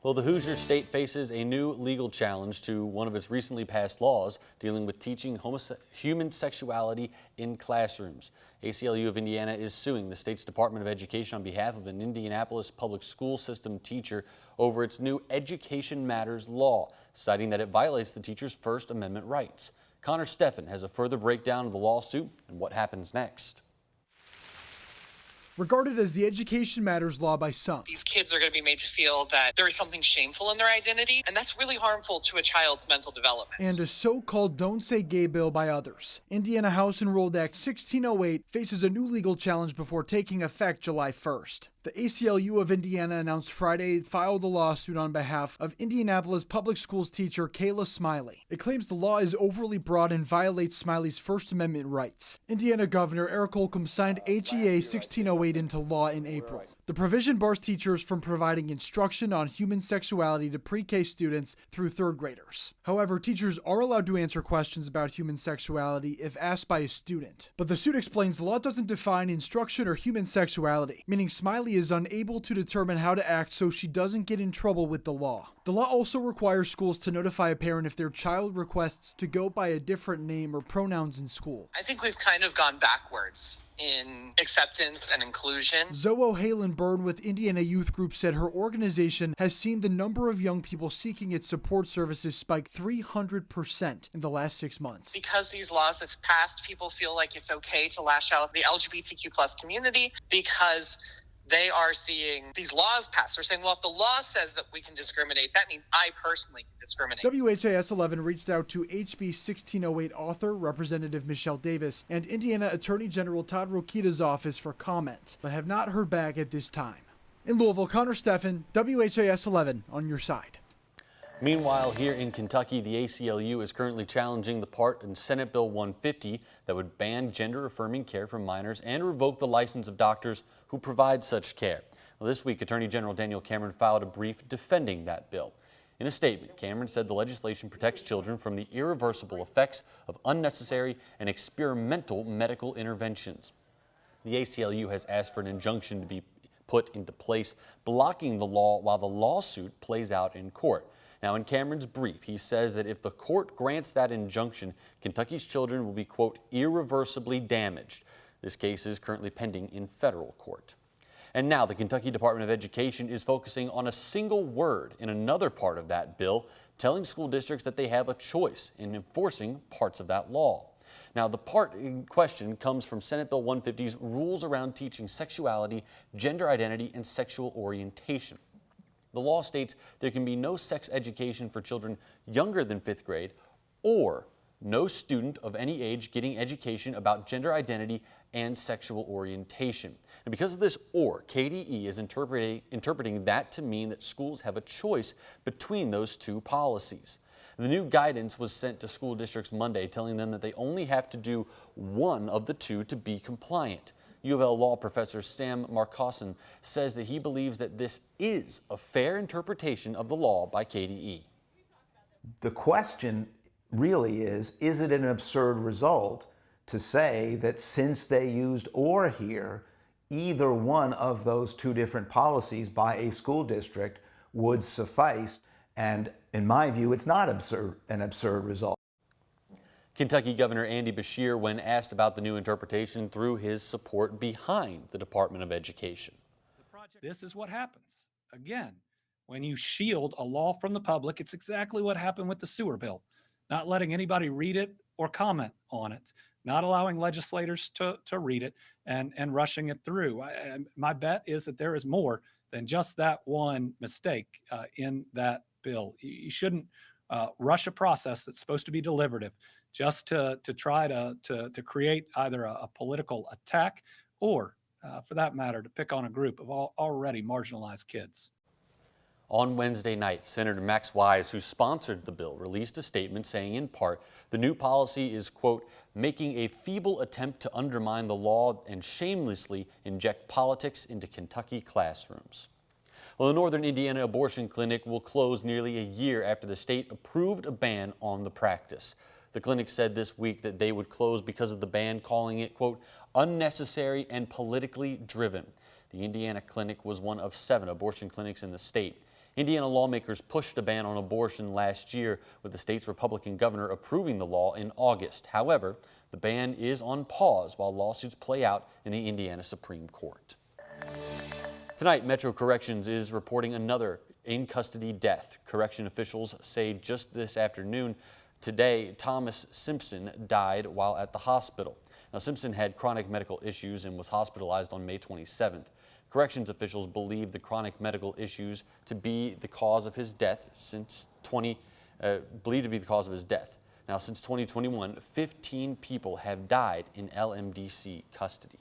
Well, the Hoosier State faces a new legal challenge to one of its recently passed laws dealing with teaching human sexuality in classrooms. ACLU of Indiana is suing the state's Department of Education on behalf of an Indianapolis public school system teacher over its new Education Matters law, citing that it violates the teacher's First Amendment rights. Connor Steffen has a further breakdown of the lawsuit and what happens next. Regarded as the Education Matters law by some, these kids are going to be made to feel that there is something shameful in their identity, and that's really harmful to a child's mental development. And a so-called Don't Say Gay bill by others. Indiana House Enrolled Act 1608 faces a new legal challenge before taking effect July 1st. The ACLU of Indiana announced Friday it filed a lawsuit on behalf of Indianapolis public schools teacher Kayla Smiley. It claims the law is overly broad and violates Smiley's First Amendment rights. Indiana Governor Eric Holcomb signed HEA 1608 into law in April. The provision bars teachers from providing instruction on human sexuality to pre-K students through third graders. However, teachers are allowed to answer questions about human sexuality if asked by a student. But the suit explains the law doesn't define instruction or human sexuality, meaning Smiley is unable to determine how to act so she doesn't get in trouble with the law. The law also requires schools to notify a parent if their child requests to go by a different name or pronouns in school. I think we've kind of gone backwards in acceptance and inclusion. Zoe O'Halen-Byrne with Indiana Youth Group said her organization has seen the number of young people seeking its support services spike 300% in the last 6 months. Because these laws have passed, people feel like it's okay to lash out at the LGBTQ plus community because they are seeing these laws pass. They're saying, well, if the law says that we can discriminate, that means I personally can discriminate. WHAS11 reached out to HB 1608 author, Representative Michelle Davis, and Indiana Attorney General Todd Rokita's office for comment, but have not heard back at this time. In Louisville, Connor Steffen, WHAS11 on your side. Meanwhile, here in Kentucky, the ACLU is currently challenging the part in Senate Bill 150 that would ban gender-affirming care for minors and revoke the license of doctors who provide such care. Well, this week, Attorney General Daniel Cameron filed a brief defending that bill. In a statement, Cameron said the legislation protects children from the irreversible effects of unnecessary and experimental medical interventions. The ACLU has asked for an injunction to be put into place, blocking the law while the lawsuit plays out in court. Now, in Cameron's brief, he says that if the court grants that injunction, Kentucky's children will be, quote, irreversibly damaged. This case is currently pending in federal court. And now the Kentucky Department of Education is focusing on a single word in another part of that bill, telling school districts that they have a choice in enforcing parts of that law. Now, the part in question comes from Senate Bill 150's rules around teaching sexuality, gender identity, and sexual orientation. The law states there can be no sex education for children younger than 5th grade or no student of any age getting education about gender identity and sexual orientation. And because of this or, KDE is interpreting that to mean that schools have a choice between those two policies. The new guidance was sent to school districts Monday, telling them that they only have to do one of the two to be compliant. U of L law professor Sam Marcosson says that he believes that this is a fair interpretation of the law by KDE. The question really is it an absurd result to say that since they used or here, either one of those two different policies by a school district would suffice? And in my view, it's not an absurd result. Kentucky Governor Andy Beshear, when asked about the new interpretation, threw his support behind the Department of Education. This is what happens. Again, when you shield a law from the public, it's exactly what happened with the sewer bill. Not letting anybody read it or comment on it, not allowing legislators to read it and rushing it through. My bet is that there is more than just that one mistake in that bill. You shouldn't rush a process that's supposed to be deliberative just to try to create either a political attack or, for that matter, to pick on a group of already marginalized kids. On Wednesday night, Senator Max Wise, who sponsored the bill, released a statement saying, in part, the new policy is, quote, making a feeble attempt to undermine the law and shamelessly inject politics into Kentucky classrooms. Well, the Northern Indiana Abortion Clinic will close nearly a year after the state approved a ban on the practice. The clinic said this week that they would close because of the ban, calling it, quote, unnecessary and politically driven. The Indiana clinic was one of 7 abortion clinics in the state. Indiana lawmakers pushed a ban on abortion last year, with the state's Republican governor approving the law in August. However, the ban is on pause while lawsuits play out in the Indiana Supreme Court. Tonight, Metro Corrections is reporting another in-custody death. Correction officials say just this afternoon, today, Thomas Simpson died while at the hospital. Now, Simpson had chronic medical issues and was hospitalized on May 27th. Corrections officials believe the chronic medical issues to be the cause of his death Now, since 2021, 15 people have died in LMDC custody.